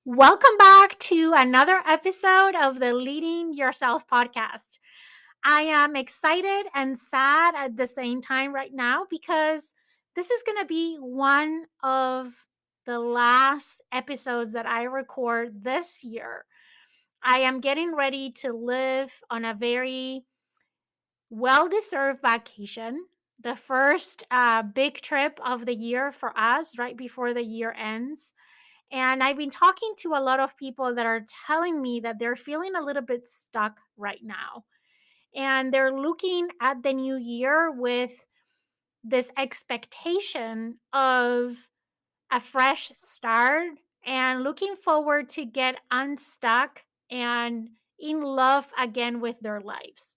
Welcome back to another episode of the Leading Yourself podcast. I am excited and sad at the same time right now because this is going to be one of the last episodes that I record this year. I am getting ready to live on a very well deserved vacation, the first big trip of the year for us right before the year ends. And I've been talking to a lot of people that are telling me that they're feeling a little bit stuck right now. And they're looking at the new year with this expectation of a fresh start and looking forward to get unstuck and in love again with their lives.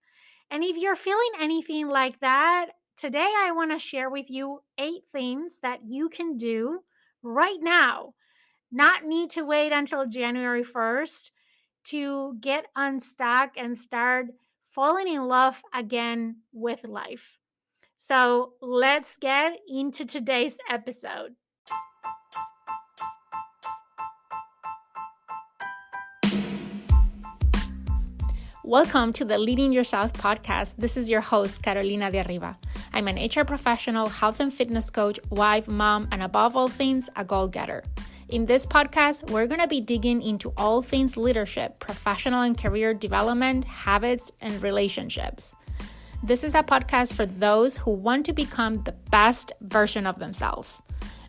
And if you're feeling anything like that, today I want to share with you 8 things that you can do right now, not need to wait until January 1st to get unstuck and start falling in love again with life. So let's get into today's episode. Welcome to the Leading Yourself podcast. This is your host, Carolina de Arriba. I'm an HR professional, health and fitness coach, wife, mom, and above all things, a goal-getter. In this podcast, we're going to be digging into all things leadership, professional and career development, habits, and relationships. This is a podcast for those who want to become the best version of themselves.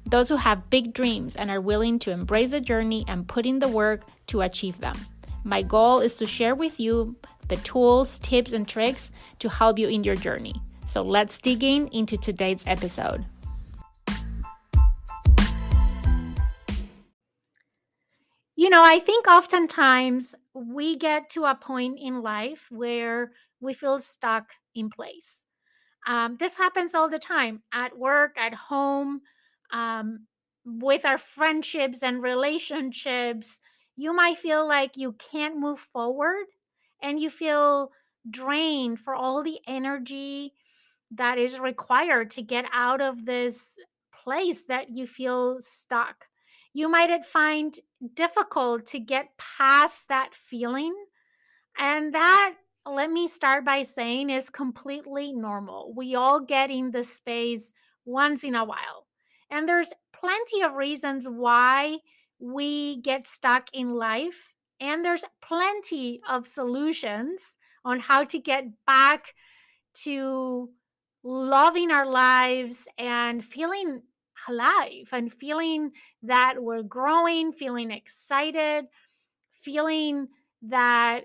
Those who have big dreams and are willing to embrace the journey and put in the work to achieve them. My goal is to share with you the tools, tips, and tricks to help you in your journey. So let's dig into today's episode. I think oftentimes we get to a point in life where we feel stuck in place. This happens all the time at work, at home, um, with our friendships and relationships. You might feel like you can't move forward and you feel drained for all the energy that is required to get out of this place that you feel stuck. You might find difficult to get past that feeling, and that, let me start by saying, is completely normal. We all get in this space once in a while. And there's plenty of reasons why we get stuck in life. And there's plenty of solutions on how to get back to loving our lives and feeling alive and feeling that we're growing, feeling excited, feeling that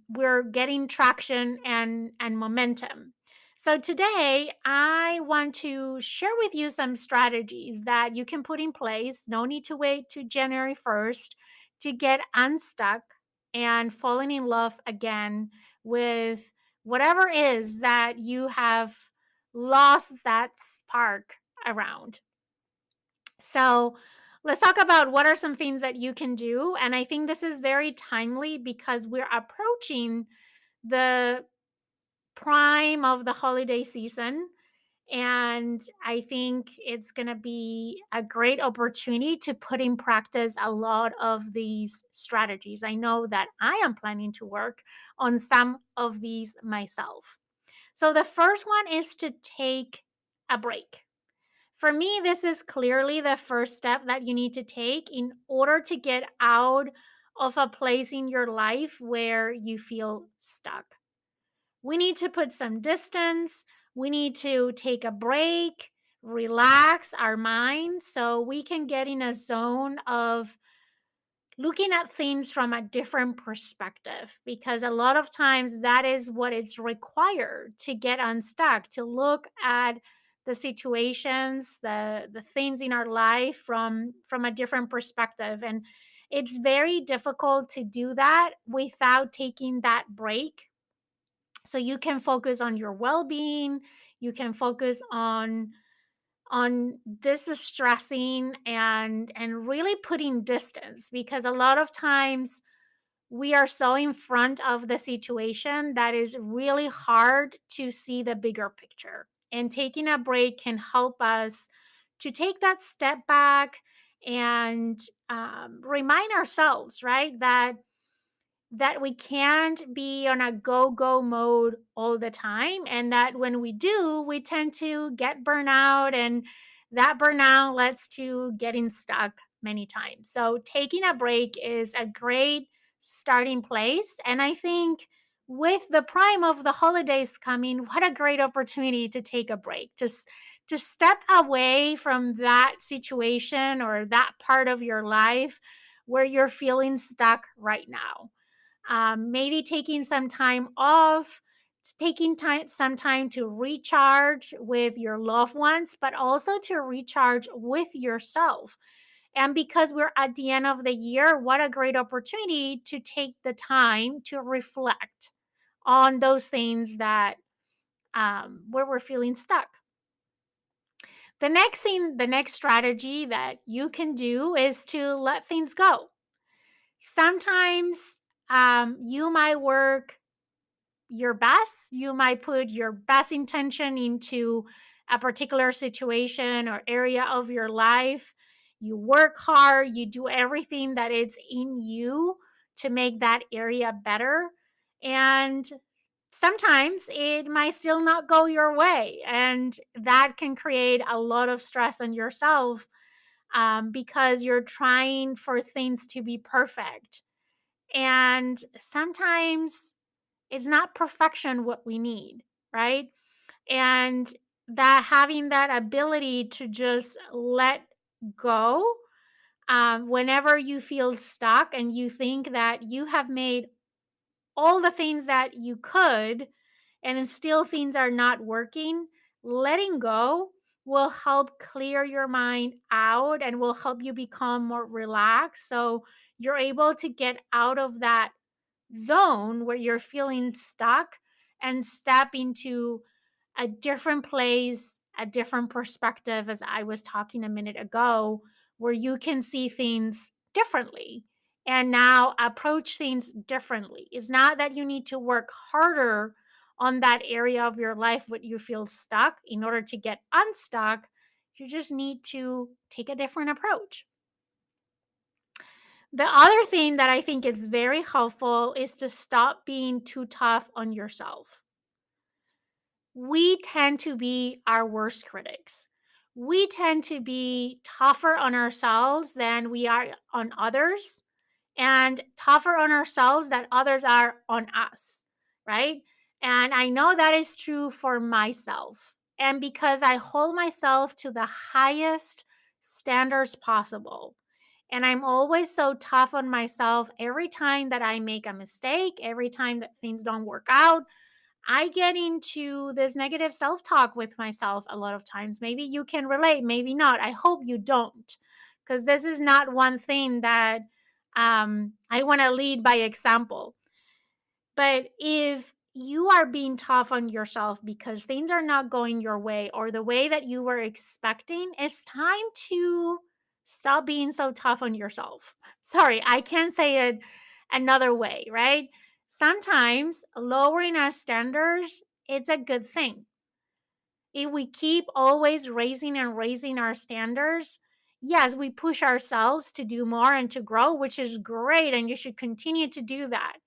we're getting traction and momentum. So today I want to share with you some strategies that you can put in place. No need to wait to January 1st to get unstuck and falling in love again with whatever is that you have lost that spark around. So let's talk about what are some things that you can do. And I think this is very timely because we're approaching the prime of the holiday season. And I think it's going to be a great opportunity to put in practice a lot of these strategies. I know that I am planning to work on some of these myself. So the first one is to take a break. For me, this is clearly the first step that you need to take in order to get out of a place in your life where you feel stuck. We need to put some distance. We need to take a break, relax our mind so we can get in a zone of looking at things from a different perspective, because a lot of times that is what is required to get unstuck, to look at the situations, the things in our life from a different perspective. And it's very difficult to do that without taking that break, so you can focus on your well-being, you can focus on distressing and really putting distance, because a lot of times we are so in front of the situation that is really hard to see the bigger picture, and taking a break can help us to take that step back and remind ourselves, right, that we can't be on a go mode all the time, and that when we do, we tend to get burnout, and that burnout leads to getting stuck many times. So taking a break is a great starting place, and I think with the prime of the holidays coming, what a great opportunity to take a break, to step away from that situation or that part of your life where you're feeling stuck right now. Maybe taking some time off, taking some time to recharge with your loved ones, but also to recharge with yourself. And because we're at the end of the year, what a great opportunity to take the time to reflect on those things that where we're feeling stuck. The next strategy that you can do is to let things go. Sometimes you might work your best. You might put your best intention into a particular situation or area of your life. You work hard, you do everything that is in you to make that area better. And sometimes it might still not go your way. And that can create a lot of stress on yourself because you're trying for things to be perfect. And sometimes it's not perfection what we need, right? And that having that ability to just let go whenever you feel stuck and you think that you have made all the things that you could and still things are not working, letting go will help clear your mind out and will help you become more relaxed. So you're able to get out of that zone where you're feeling stuck and step into a different place, a different perspective, as I was talking a minute ago, where you can see things differently and now approach things differently. It's not that you need to work harder on that area of your life where you feel stuck in order to get unstuck. You just need to take a different approach. The other thing that I think is very helpful is to stop being too tough on yourself. We tend to be our worst critics. We tend to be tougher on ourselves than we are on others, and tougher on ourselves than others are on us, right? And I know that is true for myself. And because I hold myself to the highest standards possible, and I'm always so tough on myself every time that I make a mistake, every time that things don't work out, I get into this negative self talk with myself a lot of times. Maybe you can relate, maybe not. I hope you don't, because this is not one thing that I want to lead by example. But if you are being tough on yourself because things are not going your way or the way that you were expecting, it's time to stop being so tough on yourself. Sorry, I can't say it another way, right? Sometimes lowering our standards, it's a good thing. If we keep always raising and raising our standards, yes, we push ourselves to do more and to grow, which is great, and you should continue to do that.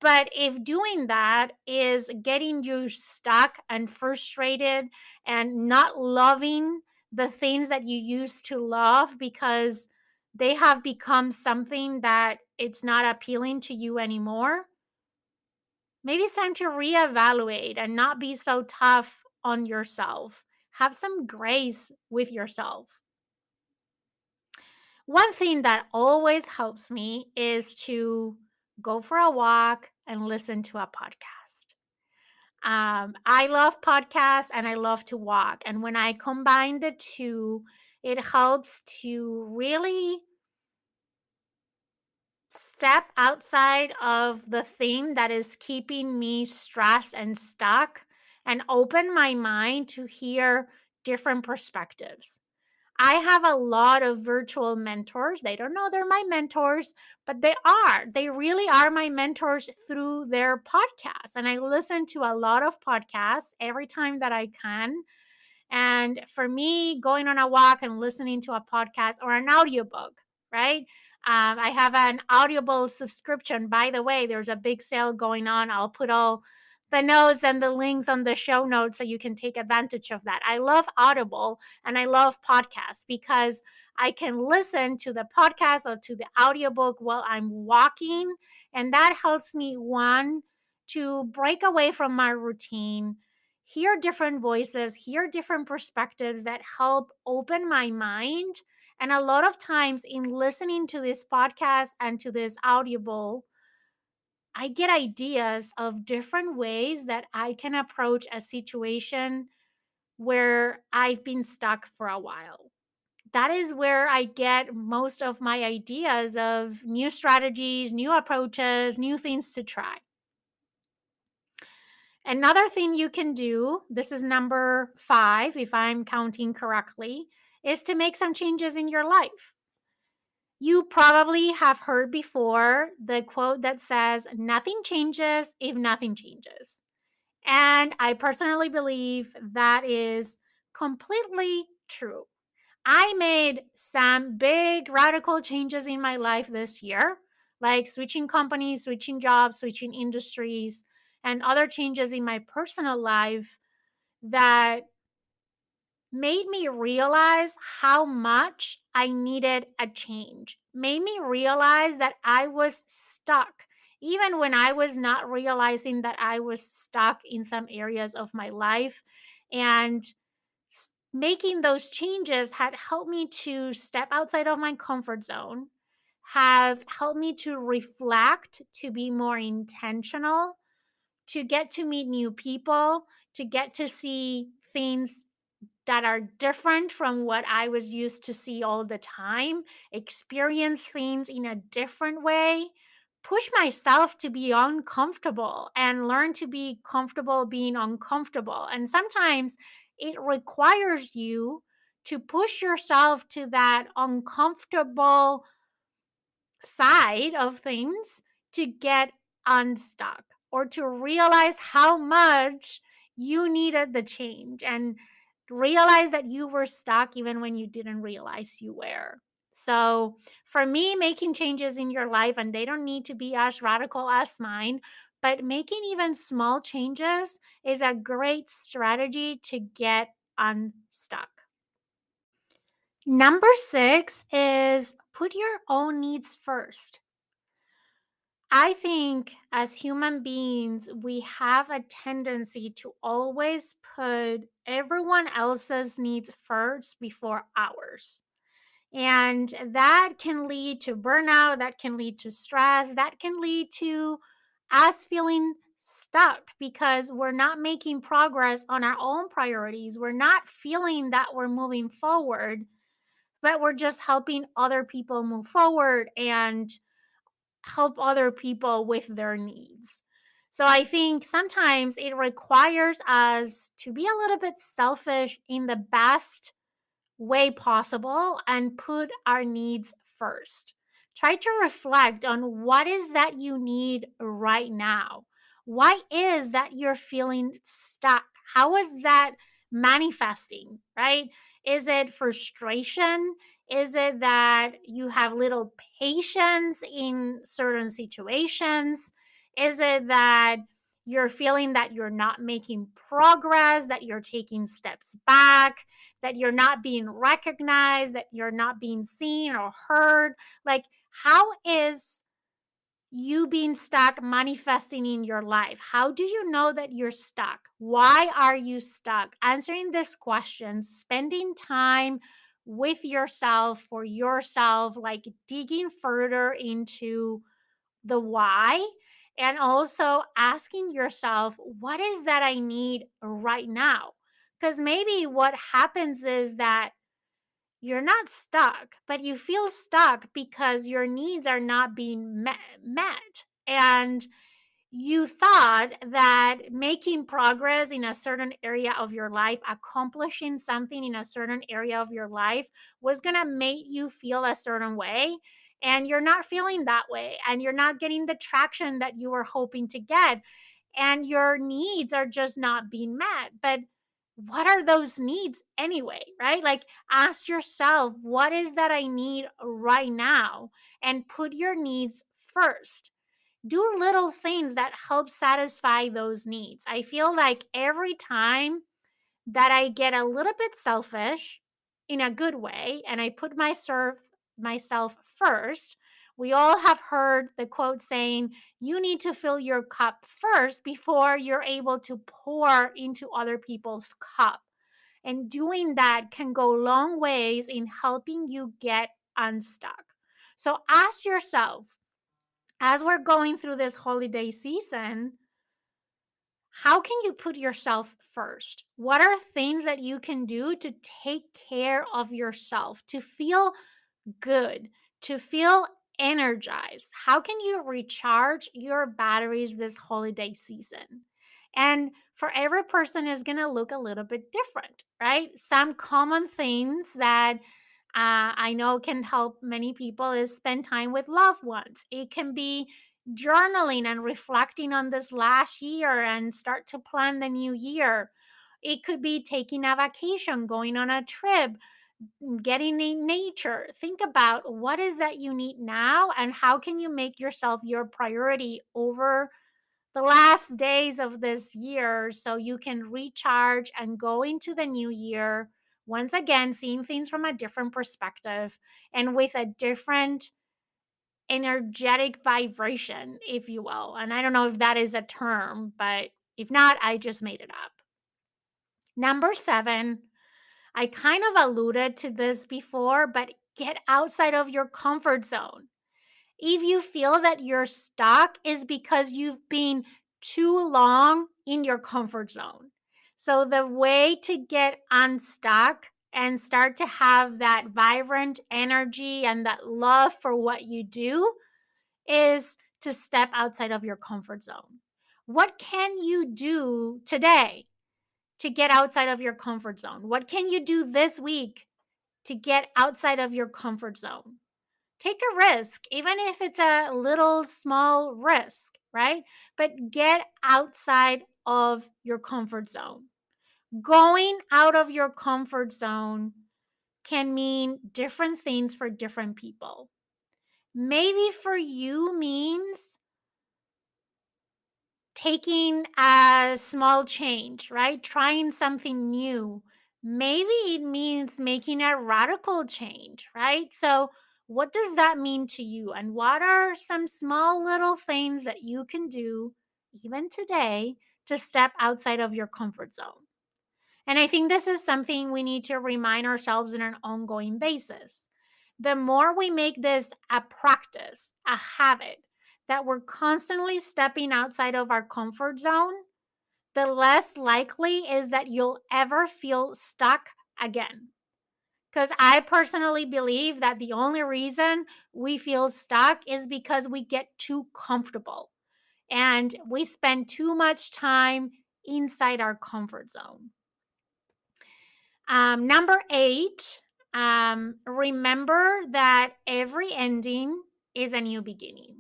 But if doing that is getting you stuck and frustrated and not loving the things that you used to love because they have become something that it's not appealing to you anymore, maybe it's time to reevaluate and not be so tough on yourself. Have some grace with yourself. One thing that always helps me is to go for a walk and listen to a podcast. I love podcasts and I love to walk. And when I combine the two, it helps to really step outside of the thing that is keeping me stressed and stuck and open my mind to hear different perspectives. I have a lot of virtual mentors. They don't know they're my mentors, but they are. They really are my mentors through their podcasts. And I listen to a lot of podcasts every time that I can. And for me, going on a walk and listening to a podcast or an audiobook, right? I have an Audible subscription. By the way, there's a big sale going on. I'll put all the notes and the links on the show notes so you can take advantage of that. I love Audible and I love podcasts because I can listen to the podcast or to the audiobook while I'm walking. And that helps me, one, to break away from my routine, hear different voices, hear different perspectives that help open my mind. And a lot of times in listening to this podcast and to this audible, I get ideas of different ways that I can approach a situation where I've been stuck for a while. That is where I get most of my ideas of new strategies, new approaches, new things to try. Another thing you can do, this is number 5, if I'm counting correctly, is to make some changes in your life. You probably have heard before the quote that says, "Nothing changes if nothing changes." And I personally believe that is completely true. I made some big radical changes in my life this year, like switching companies, switching jobs, switching industries, and other changes in my personal life that made me realize how much I needed a change, made me realize that I was stuck, even when I was not realizing that I was stuck in some areas of my life. And making those changes had helped me to step outside of my comfort zone, have helped me to reflect, to be more intentional, to get to meet new people, to get to see things that are different from what I was used to see all the time, experience things in a different way, push myself to be uncomfortable and learn to be comfortable being uncomfortable. And sometimes it requires you to push yourself to that uncomfortable side of things to get unstuck or to realize how much you needed the change and realize that you were stuck even when you didn't realize you were. So, for me, making changes in your life, and they don't need to be as radical as mine, but making even small changes is a great strategy to get unstuck. Number 6 is put your own needs first. I think as human beings, we have a tendency to always put everyone else's needs first before ours. And that can lead to burnout, that can lead to stress, that can lead to us feeling stuck because we're not making progress on our own priorities. We're not feeling that we're moving forward, but we're just helping other people move forward and help other people with their needs. So I think sometimes it requires us to be a little bit selfish in the best way possible and put our needs first. Try to reflect on what is that you need right now. Why is that you're feeling stuck? How is that manifesting, right? Is it frustration? Is it that you have little patience in certain situations? Is it that you're feeling that you're not making progress, that you're taking steps back, that you're not being recognized, that you're not being seen or heard? Like, how is you being stuck manifesting in your life? How do you know that you're stuck? Why are you stuck? Answering these questions, spending time with yourself for yourself, like digging further into the why, and also asking yourself, what is that I need right now? Because maybe what happens is that you're not stuck, but you feel stuck because your needs are not being met. And you thought that making progress in a certain area of your life, accomplishing something in a certain area of your life was going to make you feel a certain way. And you're not feeling that way. And you're not getting the traction that you were hoping to get. And your needs are just not being met. But what are those needs anyway, right? Like, ask yourself, what is that I need right now? And put your needs first. Do little things that help satisfy those needs. I feel like every time that I get a little bit selfish in a good way and I put myself first. We all have heard the quote saying, you need to fill your cup first before you're able to pour into other people's cup. And doing that can go long ways in helping you get unstuck. So ask yourself, as we're going through this holiday season, how can you put yourself first? What are things that you can do to take care of yourself, to feel good, to feel energized? How can you recharge your batteries this holiday season? And for every person is going to look a little bit different, right? Some common things that I know can help many people is spend time with loved ones. It can be journaling and reflecting on this last year and start to plan the new year. It could be taking a vacation, going on a trip, getting in nature. Think about what is that you need now and how can you make yourself your priority over the last days of this year so you can recharge and go into the new year once again seeing things from a different perspective and with a different energetic vibration, if you will. And I don't know if that is a term, but if not, I just made it up. Number 7, I kind of alluded to this before, but get outside of your comfort zone. If you feel that you're stuck, is because you've been too long in your comfort zone. So, the way to get unstuck and start to have that vibrant energy and that love for what you do is to step outside of your comfort zone. What can you do today to get outside of your comfort zone? What can you do this week to get outside of your comfort zone? Take a risk, even if it's a little small risk, right? But get outside of your comfort zone. Going out of your comfort zone can mean different things for different people. Maybe for you means taking a small change, right? Trying something new. Maybe it means making a radical change, right? So, what does that mean to you? And what are some small little things that you can do even today to step outside of your comfort zone? And I think this is something we need to remind ourselves on an ongoing basis. The more we make this a practice, a habit, that we're constantly stepping outside of our comfort zone, the less likely is that you'll ever feel stuck again. Because I personally believe that the only reason we feel stuck is because we get too comfortable and we spend too much time inside our comfort zone. Number 8, remember that every ending is a new beginning.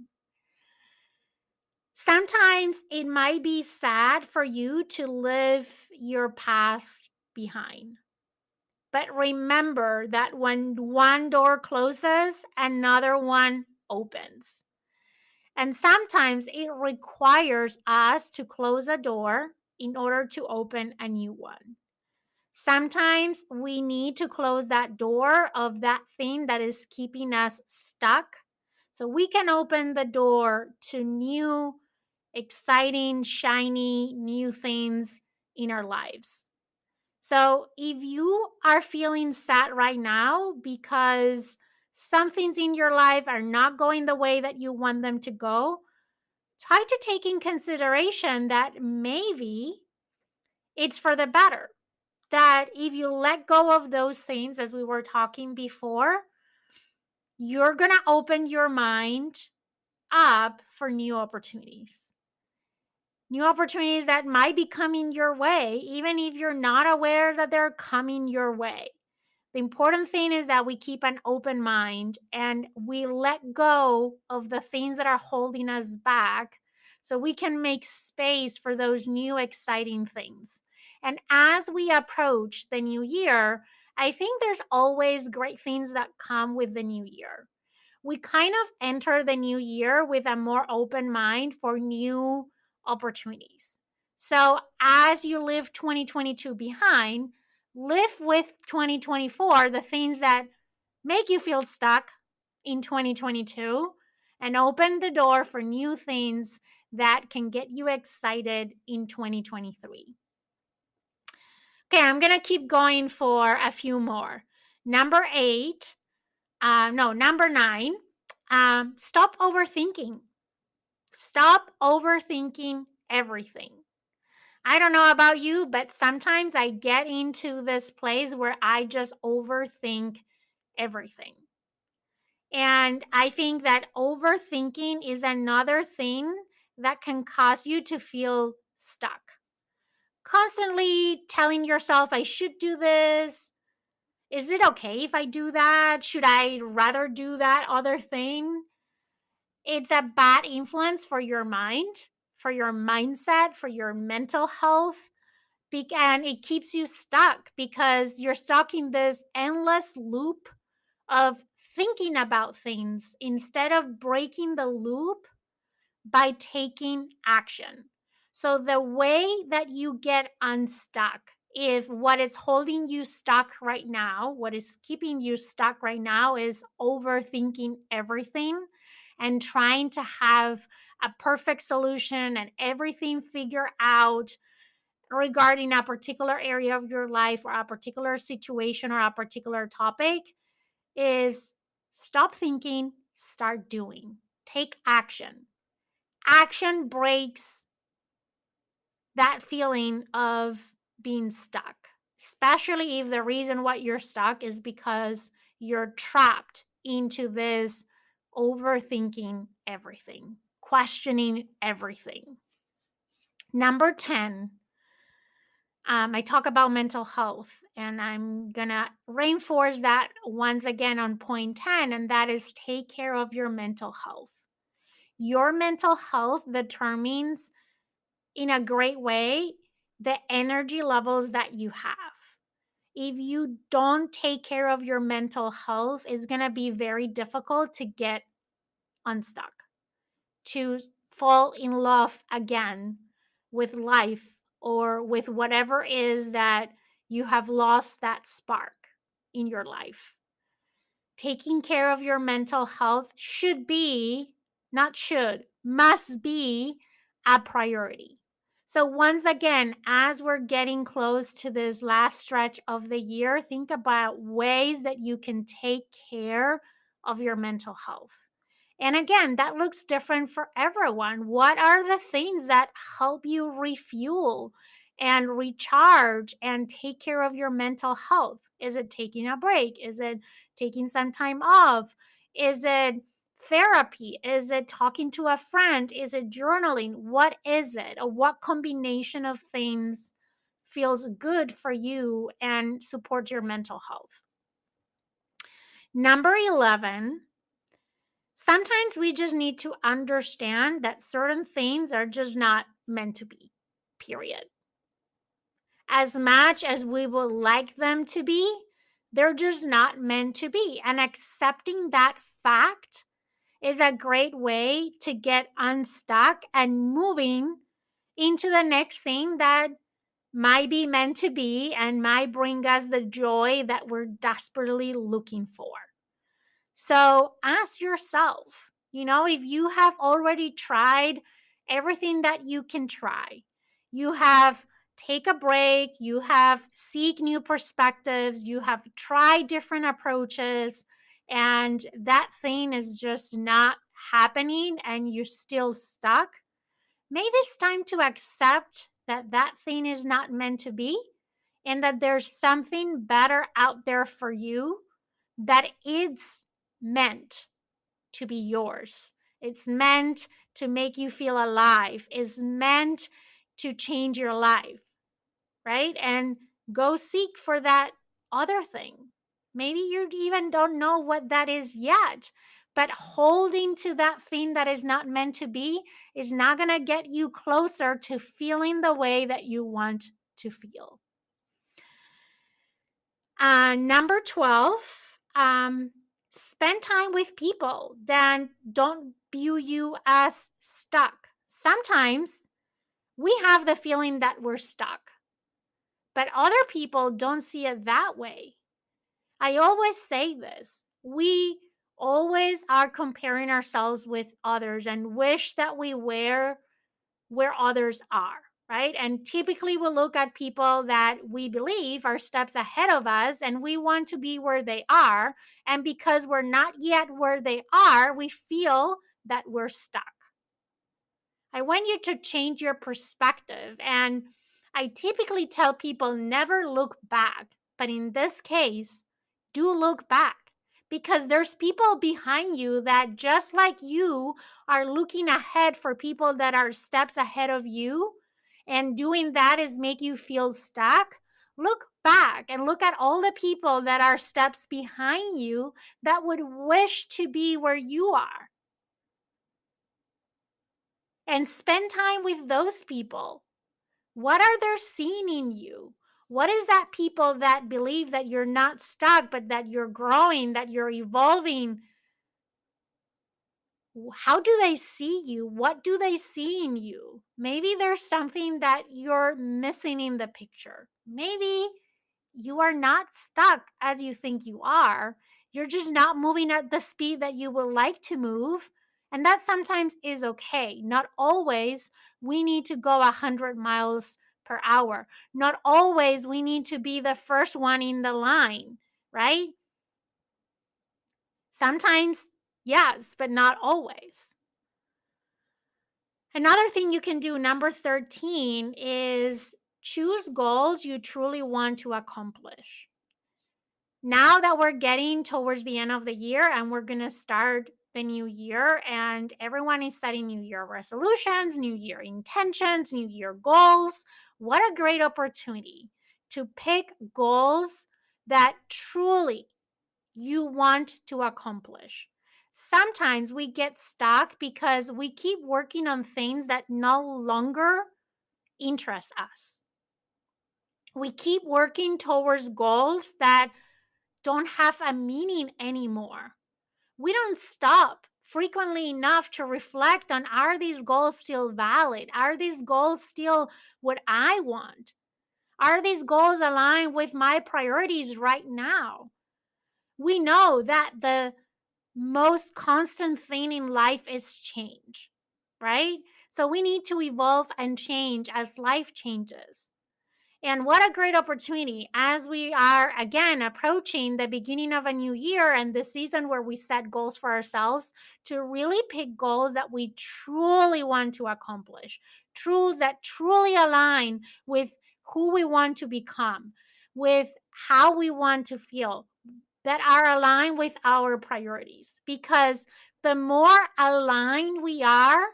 Sometimes it might be sad for you to leave your past behind. But remember that when one door closes, another one opens. And sometimes it requires us to close a door in order to open a new one. Sometimes we need to close that door of that thing that is keeping us stuck so we can open the door to new, exciting, shiny, new things in our lives. So if you are feeling sad right now because some things in your life are not going the way that you want them to go, try to take in consideration that maybe it's for the better. That if you let go of those things, as we were talking before, you're going to open your mind up for new opportunities. New opportunities that might be coming your way, even if you're not aware that they're coming your way. The important thing is that we keep an open mind and we let go of the things that are holding us back so we can make space for those new exciting things. And as we approach the new year, I think there's always great things that come with the new year. We kind of enter the new year with a more open mind for new opportunities. So, as you leave 2022 behind, live with 2024, the things that make you feel stuck in 2022, and open the door for new things that can get you excited in 2023. Okay, I'm going to keep going for a few more. Number eight, no, number nine, stop overthinking. Stop overthinking everything. I don't know about you, but sometimes I get into this place where I just overthink everything. And I think that overthinking is another thing that can cause you to feel stuck. Constantly telling yourself, I should do this. Is it okay if I do that? Should I rather do that other thing? It's a bad influence for your mind, for your mindset, for your mental health. And it keeps you stuck because you're stuck in this endless loop of thinking about things instead of breaking the loop by taking action. So, the way that you get unstuck, if what is holding you stuck right now, what is keeping you stuck right now is overthinking everything and trying to have a perfect solution and everything figured out regarding a particular area of your life or a particular situation or a particular topic, is stop thinking, start doing. Take action. Action breaks that feeling of being stuck, especially if the reason why you're stuck is because you're trapped into this overthinking everything, questioning everything. Number 10, I talk about mental health, and I'm going to reinforce that once again on point 10, and that is take care of your mental health. Your mental health determines in a great way the energy levels that you have. If you don't take care of your mental health, it's going to be very difficult to get unstuck, to fall in love again with life or with whatever is that you have lost that spark in your life. Taking care of your mental health should be, not should, must be a priority. So, once again, as we're getting close to this last stretch of the year, think about ways that you can take care of your mental health. And again, that looks different for everyone. What are the things that help you refuel and recharge and take care of your mental health? Is it taking a break? Is it taking some time off? Is it therapy? Is it talking to a friend? Is it journaling? What is it? Or what combination of things feels good for you and supports your mental health? Number 11, sometimes we just need to understand that certain things are just not meant to be, period. As much as we would like them to be, they're just not meant to be. And accepting that fact is a great way to get unstuck and moving into the next thing that might be meant to be and might bring us the joy that we're desperately looking for. So ask yourself, if you have already tried everything that you can try, you have take a break, you have seek new perspectives, you have tried different approaches, and that thing is just not happening and you're still stuck, maybe it's time to accept that that thing is not meant to be and that there's something better out there for you that is meant to be yours. It's meant to make you feel alive. It's meant to change your life, right? And go seek for that other thing. Maybe you even don't know what that is yet, but holding to that thing that is not meant to be is not going to get you closer to feeling the way that you want to feel. Number 12, spend time with people that don't view you as stuck. Sometimes we have the feeling that we're stuck, but other people don't see it that way. I always say this. We always are comparing ourselves with others and wish that we were where others are, right? And typically we look at people that we believe are steps ahead of us and we want to be where they are. And because we're not yet where they are, we feel that we're stuck. I want you to change your perspective. And I typically tell people never look back. But in this case, do look back because there's people behind you that just like you are looking ahead for people that are steps ahead of you. And doing that is make you feel stuck. Look back and look at all the people that are steps behind you that would wish to be where you are and spend time with those people. What are they seeing in you? What is that people that believe that you're not stuck, but that you're growing, that you're evolving? How do they see you? What do they see in you? Maybe there's something that you're missing in the picture. Maybe you are not stuck as you think you are. You're just not moving at the speed that you would like to move. And that sometimes is okay. Not always we need to go 100 miles per hour. Not always we need to be the first one in the line, right? Sometimes, yes, but not always. Another thing you can do, number 13, is choose goals you truly want to accomplish. Now that we're getting towards the end of the year and we're going to start the new year, and everyone is setting new year resolutions, new year intentions, new year goals, what a great opportunity to pick goals that truly you want to accomplish. Sometimes we get stuck because we keep working on things that no longer interest us. We keep working towards goals that don't have a meaning anymore. We don't stop frequently enough to reflect on, are these goals still valid? Are these goals still what I want? Are these goals aligned with my priorities right now? We know that the most constant thing in life is change, right? So we need to evolve and change as life changes. And what a great opportunity as we are again approaching the beginning of a new year and the season where we set goals for ourselves to really pick goals that we truly want to accomplish, goals that truly align with who we want to become, with how we want to feel, that are aligned with our priorities. Because the more aligned we are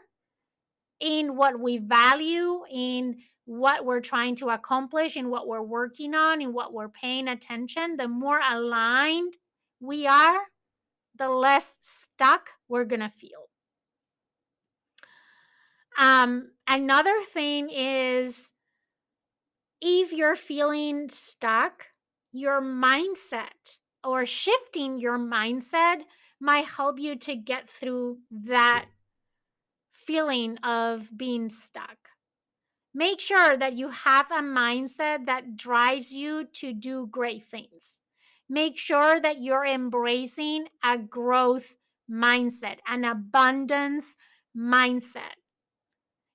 in what we value, in what we're trying to accomplish, in what we're working on, in what we're paying attention, the more aligned we are, the less stuck we're going to feel. Another thing is if you're feeling stuck, your mindset or shifting your mindset might help you to get through that feeling of being stuck. Make sure that you have a mindset that drives you to do great things. Make sure that you're embracing a growth mindset, an abundance mindset.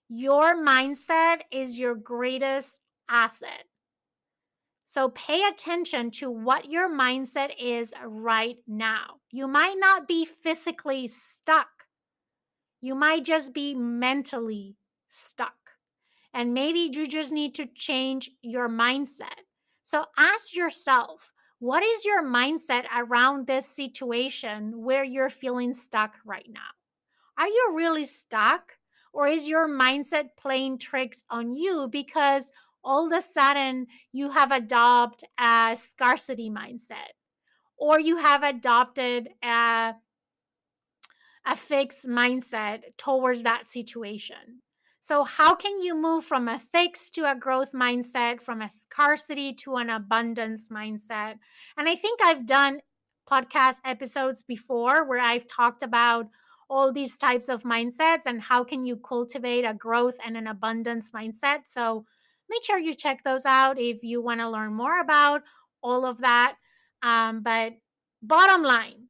Your mindset is your greatest asset. So pay attention to what your mindset is right now. You might not be physically stuck. You might just be mentally stuck. And maybe you just need to change your mindset. So ask yourself, what is your mindset around this situation where you're feeling stuck right now? Are you really stuck? Or is your mindset playing tricks on you because all of a sudden you have adopted a scarcity mindset? Or you have adopted a fixed mindset towards that situation? So, how can you move from a fixed to a growth mindset, from a scarcity to an abundance mindset? And I think I've done podcast episodes before where I've talked about all these types of mindsets and how can you cultivate a growth and an abundance mindset. So, make sure you check those out if you want to learn more about all of that. But bottom line,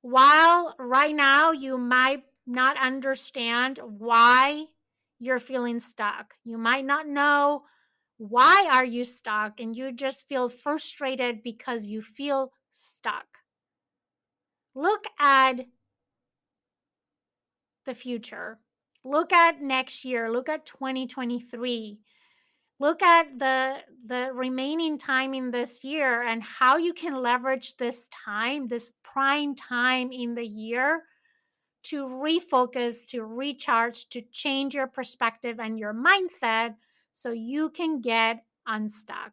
while right now you might not understand why you're feeling stuck, you might not know why are you stuck and you just feel frustrated because you feel stuck. Look at the future. Look at next year, look at 2023. Look at the remaining time in this year and how you can leverage this time, this prime time in the year to refocus, to recharge, to change your perspective and your mindset so you can get unstuck.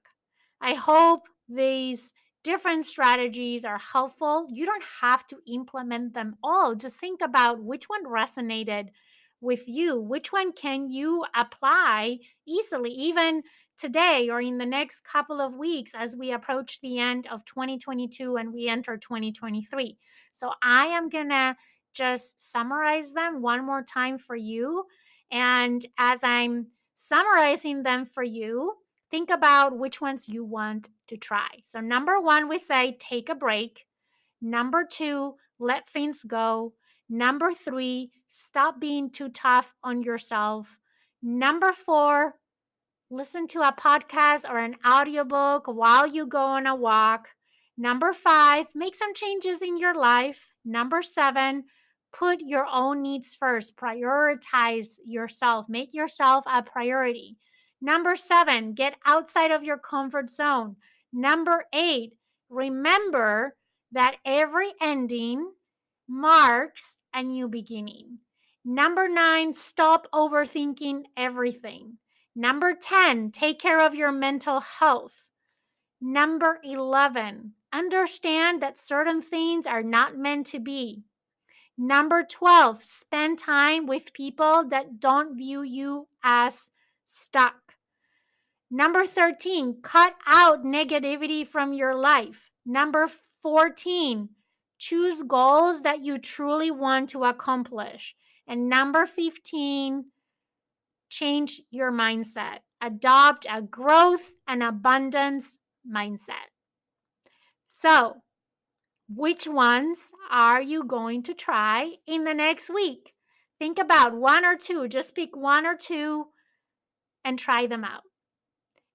I hope these different strategies are helpful. You don't have to implement them all. Just think about which one resonated with you, which one can you apply easily, even today or in the next couple of weeks as we approach the end of 2022 and we enter 2023. So I am going to just summarize them one more time for you. And as I'm summarizing them for you, think about which ones you want to try. So, number one, we say take a break. Number two, let things go. Number three, stop being too tough on yourself. Number four, listen to a podcast or an audiobook while you go on a walk. Number five, make some changes in your life. Number seven, put your own needs first. Prioritize yourself. Make yourself a priority. Number seven, get outside of your comfort zone. Number eight, remember that every ending marks a new beginning. Number nine, stop overthinking everything. Number 10, take care of your mental health. Number 11, understand that certain things are not meant to be. Number 12, spend time with people that don't view you as stuck. Number 13, cut out negativity from your life. Number 14, choose goals that you truly want to accomplish. And number 15, change your mindset. Adopt a growth and abundance mindset. So, which ones are you going to try in the next week? Think about one or two, just pick one or two and try them out.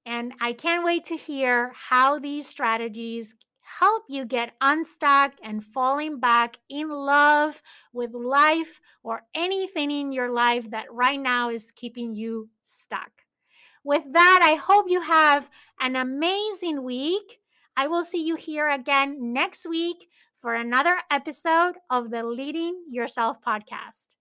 And I can't wait to hear how these strategies help you get unstuck and falling back in love with life or anything in your life that right now is keeping you stuck. With that, I hope you have an amazing week. I will see you here again next week for another episode of the Leading Yourself podcast.